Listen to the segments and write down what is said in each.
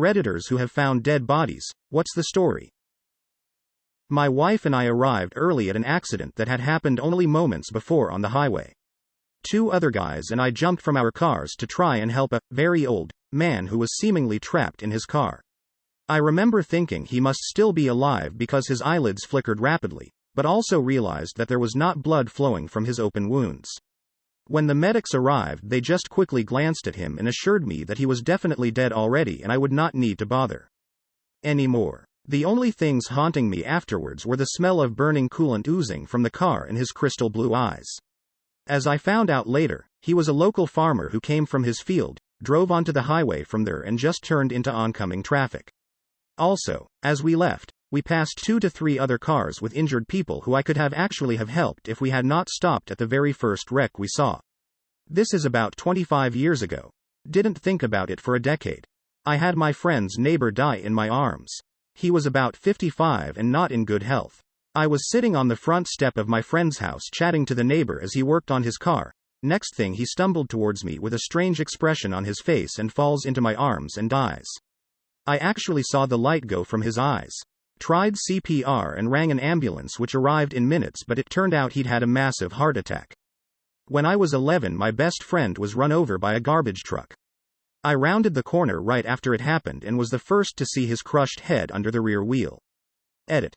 Redditors who have found dead bodies, what's the story? My wife and I arrived early at an accident that had happened only moments before on the highway. Two other guys and I jumped from our cars to try and help a very old man who was seemingly trapped in his car. I remember thinking he must still be alive because his eyelids flickered rapidly, but also realized that there was not blood flowing from his open wounds. When the medics arrived, they just quickly glanced at him and assured me that he was definitely dead already and I would not need to bother anymore. The only things haunting me afterwards were the smell of burning coolant oozing from the car and his crystal blue eyes. As I found out later, he was a local farmer who came from his field, drove onto the highway from there and just turned into oncoming traffic. Also, as we left, we passed 2 to 3 other cars with injured people who I could have actually have helped if we had not stopped at the very first wreck we saw. This is about 25 years ago. Didn't think about it for a decade. I had my friend's neighbor die in my arms. He was about 55 and not in good health. I was sitting on the front step of my friend's house chatting to the neighbor as he worked on his car. Next thing he stumbled towards me with a strange expression on his face and falls into my arms and dies. I actually saw the light go from his eyes. Tried CPR and rang an ambulance which arrived in minutes, but it turned out he'd had a massive heart attack. When I was 11, my best friend was run over by a garbage truck. I rounded the corner right after it happened and was the first to see his crushed head under the rear wheel. Edit.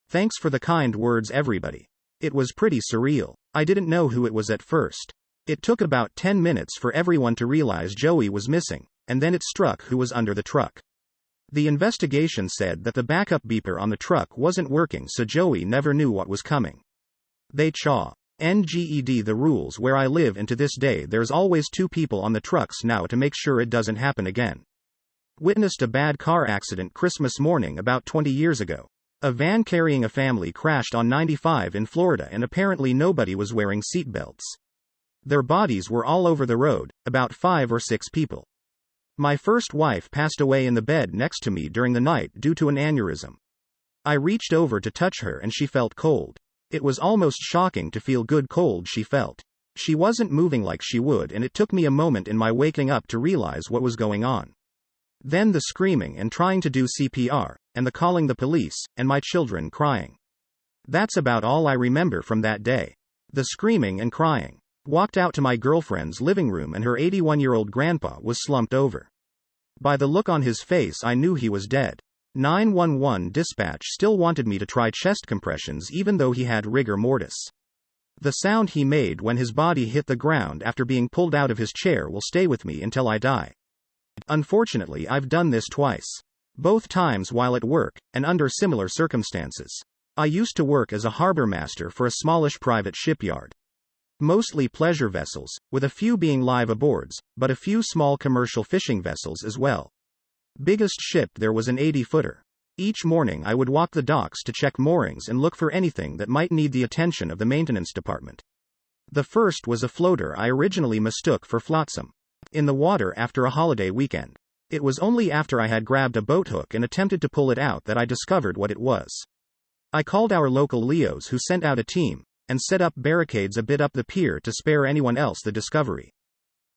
Thanks for the kind words, everybody. It was pretty surreal. I didn't know who it was at first. It took about 10 minutes for everyone to realize Joey was missing, and then it struck who was under the truck. The investigation said that the backup beeper on the truck wasn't working, so Joey never knew what was coming. They NGED the rules where I live, and to this day there's always 2 people on the trucks now to make sure it doesn't happen again. Witnessed a bad car accident Christmas morning about 20 years ago. A van carrying a family crashed on 95 in Florida and apparently nobody was wearing seatbelts. Their bodies were all over the road, about 5 or 6 people. My first wife passed away in the bed next to me during the night due to an aneurysm. I reached over to touch her and she felt cold. It was almost shocking to feel good cold she felt. She wasn't moving like she would, and it took me a moment in my waking up to realize what was going on. Then the screaming and trying to do CPR, and the calling the police, and my children crying. That's about all I remember from that day. The screaming and crying. Walked out to my girlfriend's living room and her 81-year-old grandpa was slumped over. By the look on his face I knew he was dead. 911 dispatch still wanted me to try chest compressions even though he had rigor mortis. The sound he made when his body hit the ground after being pulled out of his chair will stay with me until I die. Unfortunately, I've done this twice. Both times while at work, and under similar circumstances. I used to work as a harbor master for a smallish private shipyard. Mostly pleasure vessels, with a few being live aboards, but a few small commercial fishing vessels as well. Biggest ship there was an 80-footer. Each morning I would walk the docks to check moorings and look for anything that might need the attention of the maintenance department. The first was a floater I originally mistook for flotsam. In the water after a holiday weekend. It was only after I had grabbed a boat hook and attempted to pull it out that I discovered what it was. I called our local Leos, who sent out a team, and set up barricades a bit up the pier to spare anyone else the discovery.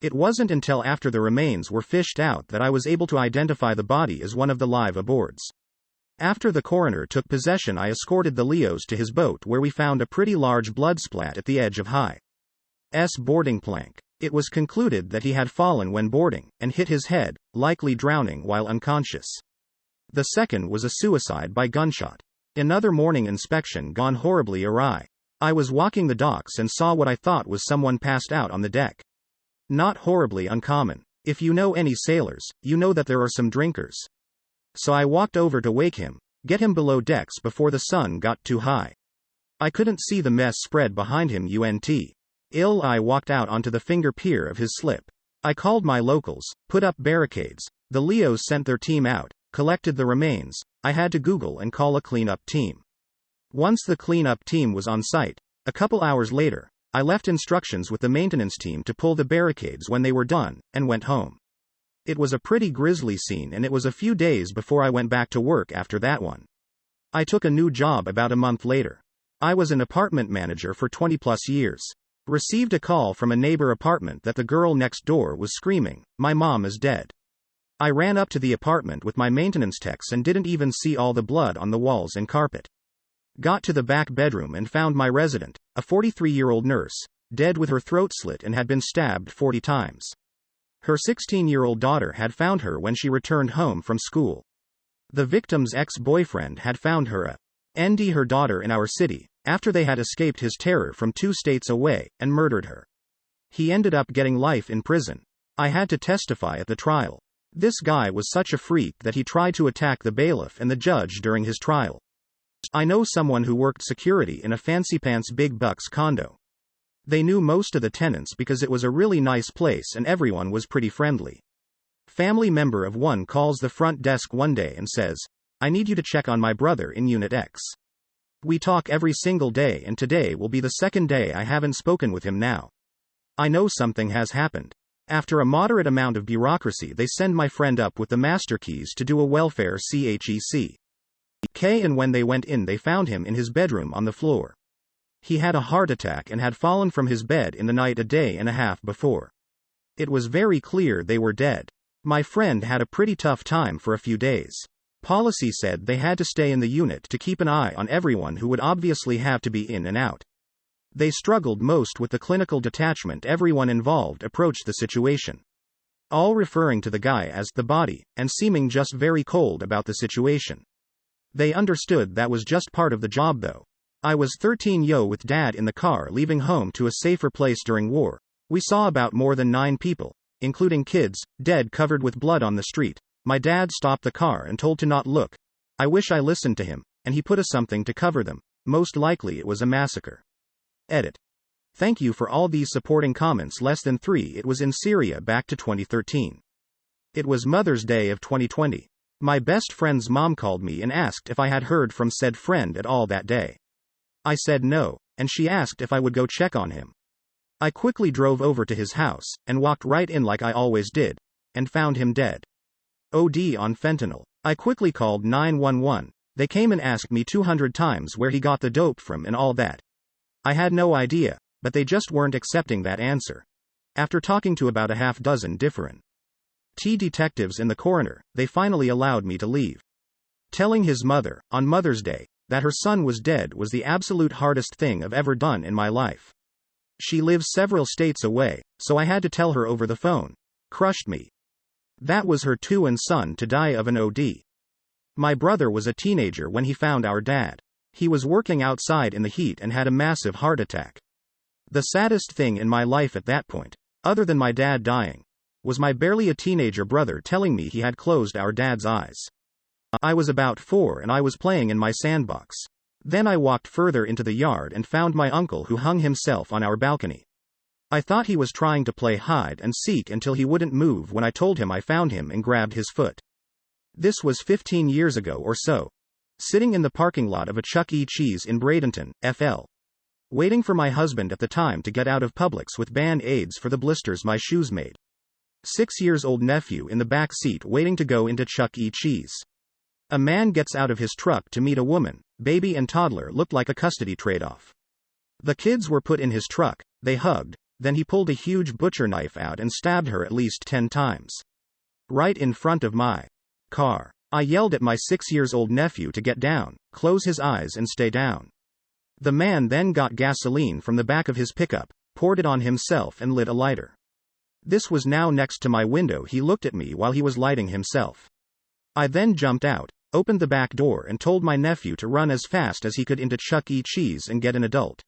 It wasn't until after the remains were fished out that I was able to identify the body as one of the live aboards. After the coroner took possession, I escorted the Leos to his boat where we found a pretty large blood splat at the edge of High's boarding plank. It was concluded that he had fallen when boarding, and hit his head, likely drowning while unconscious. The second was a suicide by gunshot. Another morning inspection gone horribly awry. I was walking the docks and saw what I thought was someone passed out on the deck. Not horribly uncommon. If you know any sailors, you know that there are some drinkers. So I walked over to wake him, get him below decks before the sun got too high. I couldn't see the mess spread behind him. I walked out onto the finger pier of his slip. I called my locals, put up barricades, the Leos sent their team out, collected the remains. I had to Google and call a cleanup team. Once the cleanup team was on site, a couple hours later, I left instructions with the maintenance team to pull the barricades when they were done, and went home. It was a pretty grisly scene, and it was a few days before I went back to work after that one. I took a new job about a month later. I was an apartment manager for 20 plus years. Received a call from a neighbor apartment that the girl next door was screaming, "My mom is dead." I ran up to the apartment with my maintenance techs and didn't even see all the blood on the walls and carpet. Got to the back bedroom and found my resident, a 43-year-old nurse, dead with her throat slit and had been stabbed 40 times. Her 16-year-old daughter had found her when she returned home from school. The victim's ex-boyfriend had found her her daughter in our city, after they had escaped his terror from 2 states away, and murdered her. He ended up getting life in prison. I had to testify at the trial. This guy was such a freak that he tried to attack the bailiff and the judge during his trial. I know someone who worked security in a fancy-pants big bucks condo. They knew most of the tenants because it was a really nice place and everyone was pretty friendly. Family member of one calls the front desk one day and says, "I need you to check on my brother in Unit X. We talk every single day and today will be the second day I haven't spoken with him now. I know something has happened." After a moderate amount of bureaucracy, they send my friend up with the master keys to do a welfare check. And when they went in, they found him in his bedroom on the floor. He had a heart attack and had fallen from his bed in the night a day and a half before. It was very clear they were dead. My friend had a pretty tough time for a few days. Policy said they had to stay in the unit to keep an eye on everyone who would obviously have to be in and out. They struggled most with the clinical detachment. Everyone involved approached the situation, all referring to the guy as the body, and seeming just very cold about the situation. They understood that was just part of the job though. I was 13 with dad in the car leaving home to a safer place during war. We saw about more than 9 people, including kids, dead covered with blood on the street. My dad stopped the car and told to not look. I wish I listened to him, and he put something to cover them. Most likely it was a massacre. Edit. Thank you for all these supporting comments. Less than 3. It was in Syria back to 2013. It was Mother's Day of 2020. My best friend's mom called me and asked if I had heard from said friend at all that day. I said no, and she asked if I would go check on him. I quickly drove over to his house, and walked right in like I always did, and found him dead. OD on fentanyl. I quickly called 911. They came and asked me 200 times where he got the dope from and all that. I had no idea, but they just weren't accepting that answer. After talking to about a half dozen different detectives in the coroner, they finally allowed me to leave. Telling his mother, on Mother's Day, that her son was dead was the absolute hardest thing I've ever done in my life. She lives several states away, so I had to tell her over the phone. Crushed me. That was her 2 son to die of an OD. My brother was a teenager when he found our dad. He was working outside in the heat and had a massive heart attack. The saddest thing in my life at that point, other than my dad dying, was my barely a teenager brother telling me he had closed our dad's eyes. I was about 4 and I was playing in my sandbox. Then I walked further into the yard and found my uncle who hung himself on our balcony. I thought he was trying to play hide and seek until he wouldn't move when I told him I found him and grabbed his foot. This was 15 years ago or so. Sitting in the parking lot of a Chuck E. Cheese in Bradenton, FL. Waiting for my husband at the time to get out of Publix with Band-Aids for the blisters my shoes made. 6-year-old nephew in the back seat waiting to go into Chuck E. Cheese. A man gets out of his truck to meet a woman. Baby and toddler looked like a custody trade-off. The kids were put in his truck, they hugged, then he pulled a huge butcher knife out and stabbed her at least 10 times. Right in front of my car. I yelled at my 6-year-old nephew to get down, close his eyes and stay down. The man then got gasoline from the back of his pickup, poured it on himself and lit a lighter. This was now next to my window. He looked at me while he was lighting himself. I then jumped out, opened the back door and told my nephew to run as fast as he could into Chuck E. Cheese and get an adult.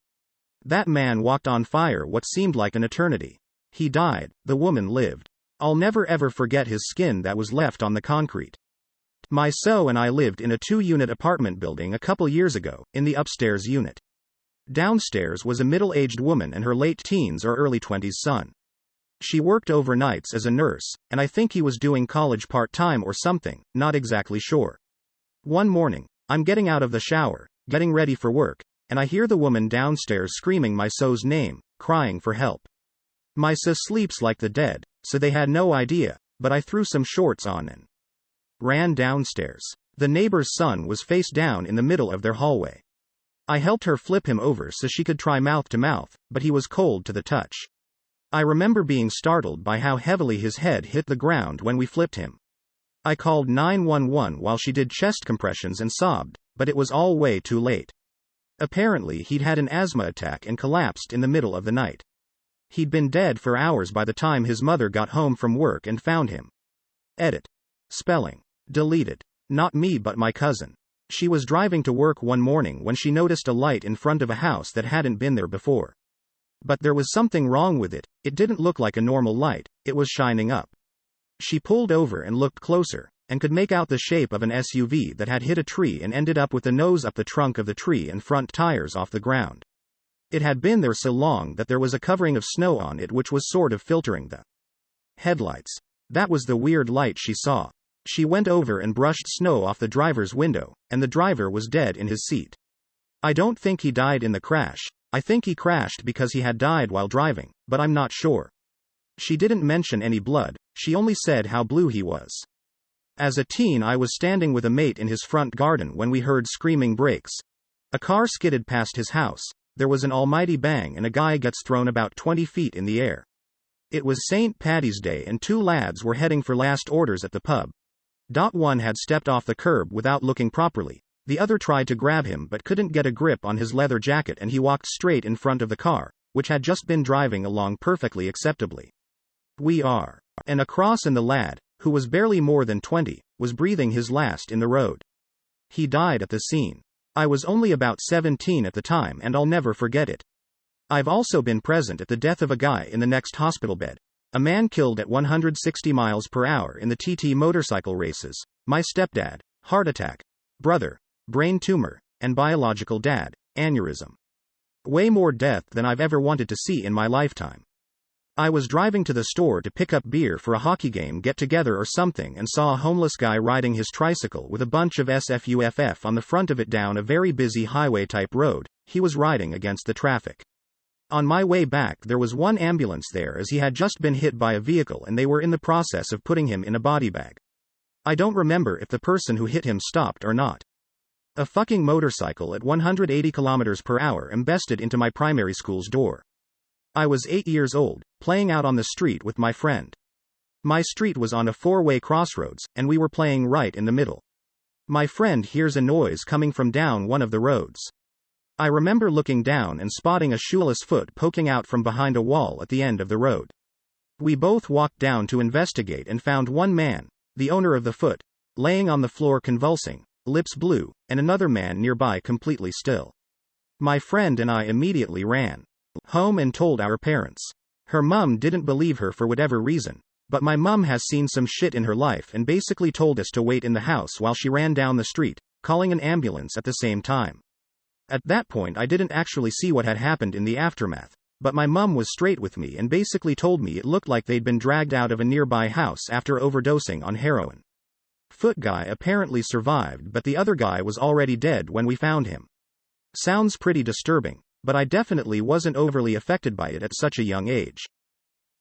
That man walked on fire what seemed like an eternity. He died, the woman lived. I'll never ever forget his skin that was left on the concrete. My so and I lived in a 2-unit apartment building a couple years ago, in the upstairs unit. Downstairs was a middle-aged woman and her late teens or early 20s son. She worked overnights as a nurse, and I think he was doing college part-time or something, not exactly sure. One morning, I'm getting out of the shower, getting ready for work, and I hear the woman downstairs screaming my so's name, crying for help. My so sleeps like the dead, so they had no idea, but I threw some shorts on and ran downstairs. The neighbor's son was face down in the middle of their hallway. I helped her flip him over so she could try mouth to mouth, but he was cold to the touch. I remember being startled by how heavily his head hit the ground when we flipped him. I called 911 while she did chest compressions and sobbed, but it was all way too late. Apparently he'd had an asthma attack and collapsed in the middle of the night. He'd been dead for hours by the time his mother got home from work and found him. Edit. Spelling. Deleted. Not me but my cousin. She was driving to work one morning when she noticed a light in front of a house that hadn't been there before. But there was something wrong with it. It didn't look like a normal light, it was shining up. She pulled over and looked closer, and could make out the shape of an SUV that had hit a tree and ended up with the nose up the trunk of the tree and front tires off the ground. It had been there so long that there was a covering of snow on it which was sort of filtering the headlights. That was the weird light she saw. She went over and brushed snow off the driver's window, and the driver was dead in his seat. I don't think he died in the crash. I think he crashed because he had died while driving, but I'm not sure. She didn't mention any blood, she only said how blue he was. As a teen I was standing with a mate in his front garden when we heard screaming brakes. A car skidded past his house, there was an almighty bang and a guy gets thrown about 20 feet in the air. It was St. Paddy's Day and two lads were heading for last orders at the pub. One had stepped off the curb without looking properly. The other tried to grab him but couldn't get a grip on his leather jacket and he walked straight in front of the car, which had just been driving along perfectly acceptably. And across and the lad, who was barely more than 20, was breathing his last in the road. He died at the scene. I was only about 17 at the time and I'll never forget it. I've also been present at the death of a guy in the next hospital bed. A man killed at 160 miles per hour in the TT motorcycle races. My stepdad, heart attack. Brother, brain tumor, and biological dad, aneurysm. Way more death than I've ever wanted to see in my lifetime. I was driving to the store to pick up beer for a hockey game get-together or something and saw a homeless guy riding his tricycle with a bunch of SFUFF on the front of it down a very busy highway-type road. He was riding against the traffic. On my way back there was one ambulance there as he had just been hit by a vehicle and they were in the process of putting him in a body bag. I don't remember if the person who hit him stopped or not. A fucking motorcycle at 180 kilometers per hour embested into my primary school's door. I was 8 years old, playing out on the street with my friend. My street was on a four-way crossroads, and we were playing right in the middle. My friend hears a noise coming from down one of the roads. I remember looking down and spotting a shoeless foot poking out from behind a wall at the end of the road. We both walked down to investigate and found one man, the owner of the foot, laying on the floor convulsing, lips blue, and another man nearby completely still. My friend and I immediately ran home and told our parents. Her mum didn't believe her for whatever reason, but my mum has seen some shit in her life and basically told us to wait in the house while she ran down the street, calling an ambulance at the same time. At that point I didn't actually see what had happened in the aftermath, but my mum was straight with me and basically told me it looked like they'd been dragged out of a nearby house after overdosing on heroin. Foot guy apparently survived but the other guy was already dead when we found him. Sounds pretty disturbing, but I definitely wasn't overly affected by it at such a young age.